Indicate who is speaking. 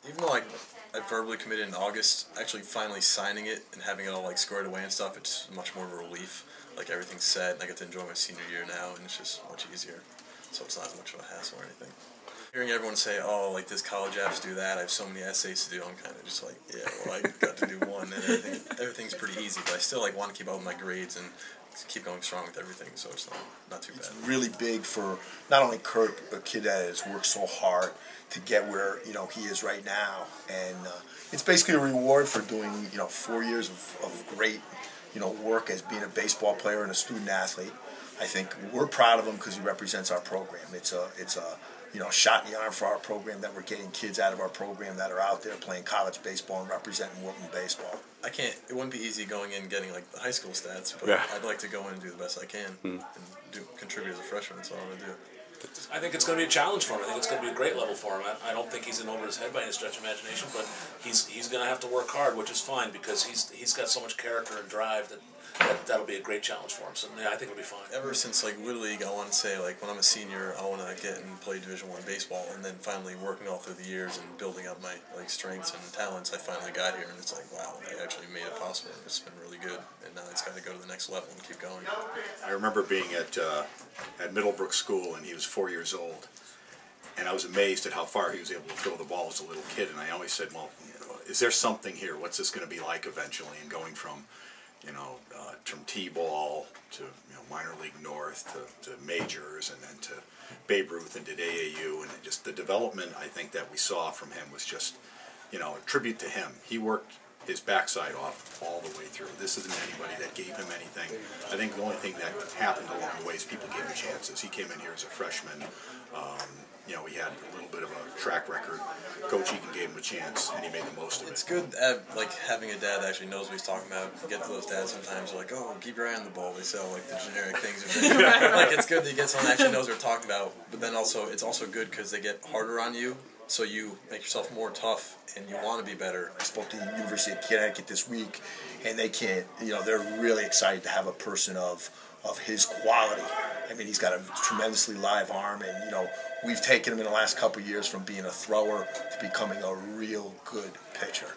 Speaker 1: even though I verbally committed in August, actually finally signing it and having it all like squared away and stuff, it's much more of a relief. Like everything's set, and I get to enjoy my senior year now, and it's just much easier. So it's not as much of a hassle or anything. Hearing everyone say, "Oh, like this college apps do that," I have so many essays to do. I'm kind of just like, yeah, well, I got to do one, and everything's pretty easy. But I still like want to keep up with my grades and keep going strong with everything. So it's not too bad.
Speaker 2: It's really big for not only Kurt, a kid that has worked so hard to get where he is right now, and it's basically a reward for doing 4 years of great work as being a baseball player and a student athlete. I think we're proud of him because he represents our program. It's a shot in the arm for our program that we're getting kids out of our program that are out there playing college baseball and representing Wilton baseball.
Speaker 1: It wouldn't be easy going in and getting like the high school stats, but
Speaker 3: yeah.
Speaker 1: I'd like to go in and do the best I can and contribute as a freshman. That's all I'm gonna do.
Speaker 4: I think it's going to be a challenge for him. I think it's going to be a great level for him. I don't think he's in over his head by any stretch of imagination, but he's going to have to work hard, which is fine because he's got so much character and drive that'll be a great challenge for him. So yeah, I think it'll be fine.
Speaker 1: Ever since like Little League, I want to say like when I'm a senior, I want to get and play Division I baseball, and then finally working all through the years and building up my like strengths and talents, I finally got here, and it's like wow, I actually made it possible. It's been really good, and now it's got to go to the next level and keep going.
Speaker 5: I remember being at Middlebrook School, and he was 4 years old, and I was amazed at how far he was able to throw the ball as a little kid. And I always said, well, is there something here? What's this going to be like eventually? And going from from T-ball to minor league north to majors, and then to Babe Ruth and did AAU, and just the development I think that we saw from him was just a tribute to him. He worked his backside off all the way through. This isn't anybody that gave him anything. I think the only thing that happened along the way is people gave him chances. He came in here as a freshman. He had a little bit of a track record. Coach Egan gave him a chance, and he made the most of it.
Speaker 1: It's good, like having a dad that actually knows what he's talking about. You get to those dads sometimes, they're like, "Oh, keep your eye on the ball." They sell like the generic things. Like it's good that you get someone that actually knows what they're talking about. But then also, it's also good because they get harder on you, so you make yourself more tough, and you want to be better.
Speaker 2: I spoke to the University of Connecticut this week, and they can't. They're really excited to have a person of his quality. I mean, he's got a tremendously live arm, and we've taken him in the last couple of years from being a thrower to becoming a real good pitcher.